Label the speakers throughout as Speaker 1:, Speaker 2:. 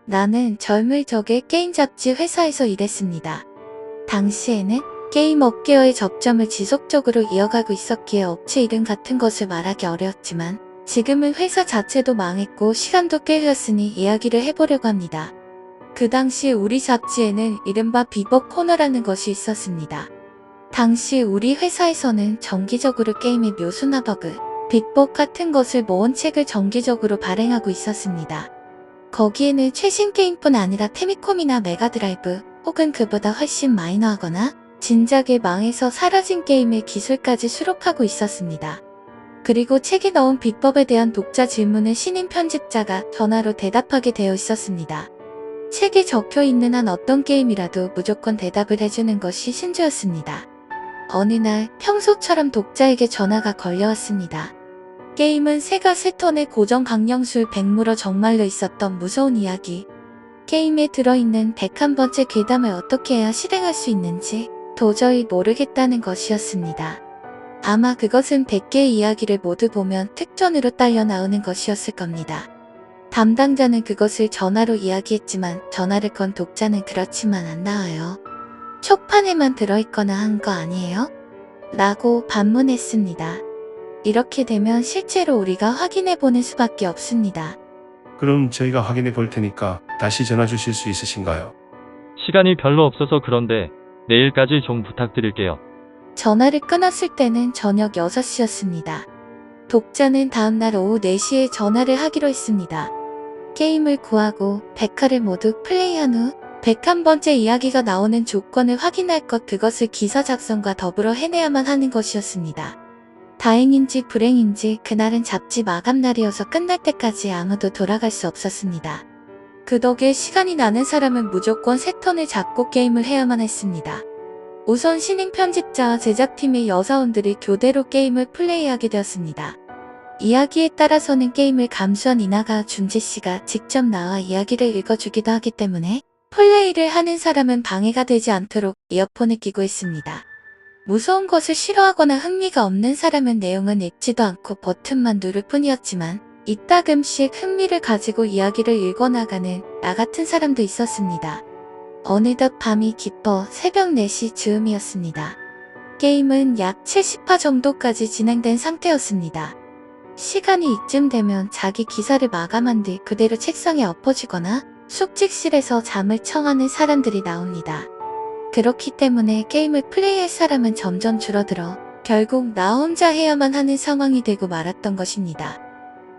Speaker 1: 나는 젊을 적에 게임 잡지 회사에서 일했습니다. 당시에는 게임 업계와의 접점을 지속적으로 이어가고 있었기에 업체 이름 같은 것을 말하기 어려웠지만 지금은 회사 자체도 망했고 시간도 꽤 흘렀으니 이야기를 해보려고 합니다. 그 당시 우리 잡지에는 이른바 비법 코너라는 것이 있었습니다. 당시 우리 회사에서는 정기적으로 게임의 묘수나 버그, 비법 같은 것을 모은 책을 정기적으로 발행하고 있었습니다. 거기에는 최신 게임뿐 아니라 페미콤이나 메가드라이브 혹은 그보다 훨씬 마이너하거나 진작에 망해서 사라진 게임의 기술까지 수록하고 있었습니다. 그리고 책에 넣은 비법에 대한 독자 질문을 신임 편집자가 전화로 대답하게 되어 있었습니다. 책에 적혀 있는 한 어떤 게임이라도 무조건 대답을 해주는 것이 신조였습니다. 어느 날 평소처럼 독자에게 전화가 걸려왔습니다. 게임은 세가 세 턴의 고정 강령술 100무러 정말로 있었던 무서운 이야기. 게임에 들어있는 101번째 괴담을 어떻게 해야 실행할 수 있는지 도저히 모르겠다는 것이었습니다. 아마 그것은 100개의 이야기를 모두 보면 특전으로 딸려 나오는 것이었을 겁니다. 담당자는 그것을 전화로 이야기했지만 전화를 건 독자는 그렇지만 안 나와요. 촉판에만 들어있거나 한 거 아니에요? 라고 반문했습니다. 이렇게 되면 실제로 우리가 확인해보는 수밖에 없습니다.
Speaker 2: 그럼 저희가 확인해 볼 테니까 다시 전화 주실 수 있으신가요?
Speaker 3: 시간이 별로 없어서 그런데 내일까지 좀 부탁드릴게요.
Speaker 1: 전화를 끊었을 때는 저녁 6시였습니다. 독자는 다음날 오후 4시에 전화를 하기로 했습니다. 게임을 구하고 100화를 모두 플레이한 후 101번째 이야기가 나오는 조건을 확인할 것, 그것을 기사 작성과 더불어 해내야만 하는 것이었습니다. 다행인지 불행인지 그날은 잡지 마감날이어서 끝날 때까지 아무도 돌아갈 수 없었습니다. 그 덕에 시간이 나는 사람은 무조건 세 턴을 잡고 게임을 해야만 했습니다. 우선 신임 편집자와 제작팀의 여사원들이 교대로 게임을 플레이하게 되었습니다. 이야기에 따라서는 게임을 감수한 이나가 준지씨가 직접 나와 이야기를 읽어주기도 하기 때문에 플레이를 하는 사람은 방해가 되지 않도록 이어폰을 끼고 있습니다. 무서운 것을 싫어하거나 흥미가 없는 사람은 내용은 읽지도 않고 버튼만 누를 뿐이었지만 이따금씩 흥미를 가지고 이야기를 읽어나가는 나 같은 사람도 있었습니다. 어느덧 밤이 깊어 새벽 4시 즈음이었습니다. 게임은 약 70화 정도까지 진행된 상태였습니다. 시간이 이쯤 되면 자기 기사를 마감한 뒤 그대로 책상에 엎어지거나 숙직실에서 잠을 청하는 사람들이 나옵니다. 그렇기 때문에 게임을 플레이할 사람은 점점 줄어들어 결국 나 혼자 해야만 하는 상황이 되고 말았던 것입니다.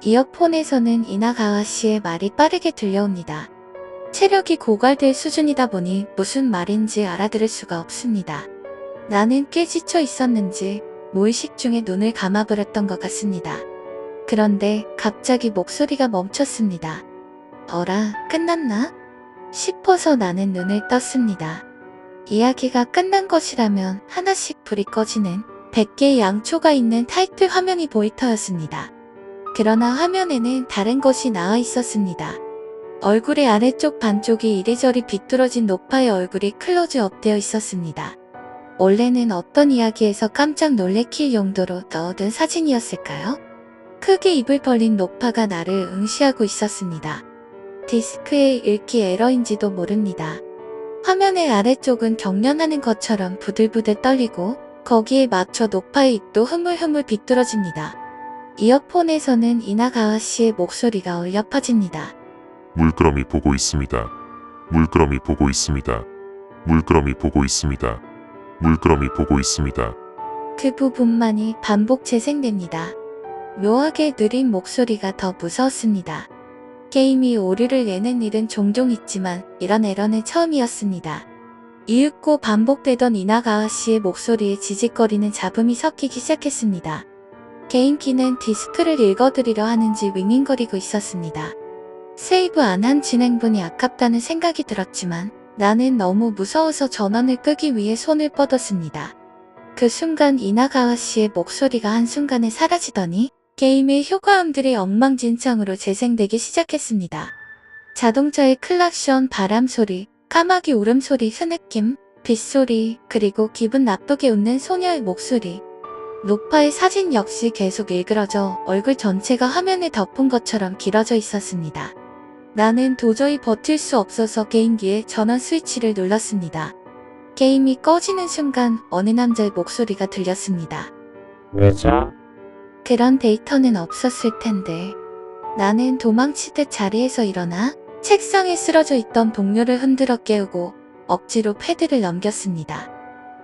Speaker 1: 이어폰에서는 이나가와 씨의 말이 빠르게 들려옵니다. 체력이 고갈될 수준이다 보니 무슨 말인지 알아들을 수가 없습니다. 나는 꽤 지쳐 있었는지 무의식 중에 눈을 감아버렸던 것 같습니다. 그런데 갑자기 목소리가 멈췄습니다. 어라, 끝났나? 싶어서 나는 눈을 떴습니다. 이야기가 끝난 것이라면 하나씩 불이 꺼지는 100개의 양초가 있는 타이틀 화면이 보일 터였습니다. 그러나 화면에는 다른 것이 나와 있었습니다. 얼굴의 아래쪽 반쪽이 이리저리 비뚤어진 노파의 얼굴이 클로즈업 되어 있었습니다. 원래는 어떤 이야기에서 깜짝 놀래킬 용도로 넣어둔 사진이었을까요? 크게 입을 벌린 노파가 나를 응시하고 있었습니다. 디스크의 읽기 에러인지도 모릅니다. 화면의 아래쪽은 경련하는 것처럼 부들부들 떨리고 거기에 맞춰 노파의 입도 흐물흐물 비뚤어집니다. 이어폰에서는 이나가와 씨의 목소리가 울려 퍼집니다.
Speaker 4: 물끄러미 보고 있습니다. 물끄러미 보고 있습니다. 물끄러미 보고 있습니다. 물끄러미 보고 있습니다.
Speaker 1: 그 부분만이 반복 재생됩니다. 묘하게 느린 목소리가 더 무서웠습니다. 게임이 오류를 내는 일은 종종 있지만 이런 에러는 처음이었습니다. 이윽고 반복되던 이나가와 씨의 목소리에 지직거리는 잡음이 섞이기 시작했습니다. 게임기는 디스크를 읽어드리려 하는지 윙윙거리고 있었습니다. 세이브 안 한 진행분이 아깝다는 생각이 들었지만 나는 너무 무서워서 전원을 끄기 위해 손을 뻗었습니다. 그 순간 이나가와 씨의 목소리가 한순간에 사라지더니 게임의 효과음들이 엉망진창으로 재생되기 시작했습니다. 자동차의 클락션, 바람소리, 까마귀 울음소리, 흐느낌, 빗소리, 그리고 기분 나쁘게 웃는 소녀의 목소리. 노파의 사진 역시 계속 일그러져 얼굴 전체가 화면에 덮은 것처럼 길어져 있었습니다. 나는 도저히 버틸 수 없어서 게임기의 전원 스위치를 눌렀습니다. 게임이 꺼지는 순간 어느 남자의 목소리가 들렸습니다.
Speaker 5: 왜죠?
Speaker 1: 그런 데이터는 없었을 텐데. 나는 도망치듯 자리에서 일어나 책상에 쓰러져 있던 동료를 흔들어 깨우고 억지로 패드를 넘겼습니다.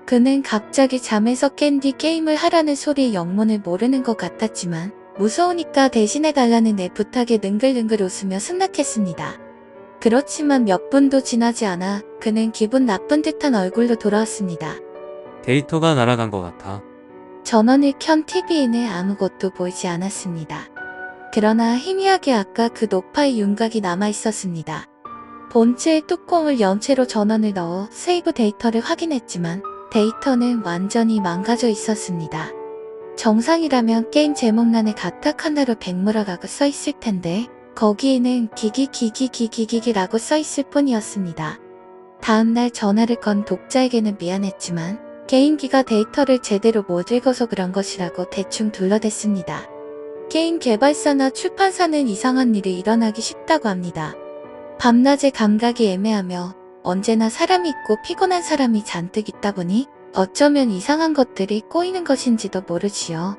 Speaker 1: 그는 갑자기 잠에서 깬 뒤 게임을 하라는 소리의 영문을 모르는 것 같았지만 무서우니까 대신해달라는 내 부탁에 능글능글 웃으며 승낙했습니다. 그렇지만 몇 분도 지나지 않아 그는 기분 나쁜 듯한 얼굴로 돌아왔습니다.
Speaker 5: 데이터가 날아간 것 같아.
Speaker 1: 전원을 켠 TV에는 아무것도 보이지 않았습니다. 그러나 희미하게 아까 그 노파의 윤곽이 남아있었습니다. 본체의 뚜껑을 연 채로 전원을 넣어 세이브 데이터를 확인했지만 데이터는 완전히 망가져 있었습니다. 정상이라면 게임 제목란에 가타카나로 백무라라고 써있을 텐데 거기에는 기기기기기기기라고 써있을 뿐이었습니다. 다음날 전화를 건 독자에게는 미안했지만 게임기가 데이터를 제대로 못 읽어서 그런 것이라고 대충 둘러댔습니다. 게임 개발사나 출판사는 이상한 일이 일어나기 쉽다고 합니다. 밤낮의 감각이 애매하며 언제나 사람이 있고 피곤한 사람이 잔뜩 있다 보니 어쩌면 이상한 것들이 꼬이는 것인지도 모르지요.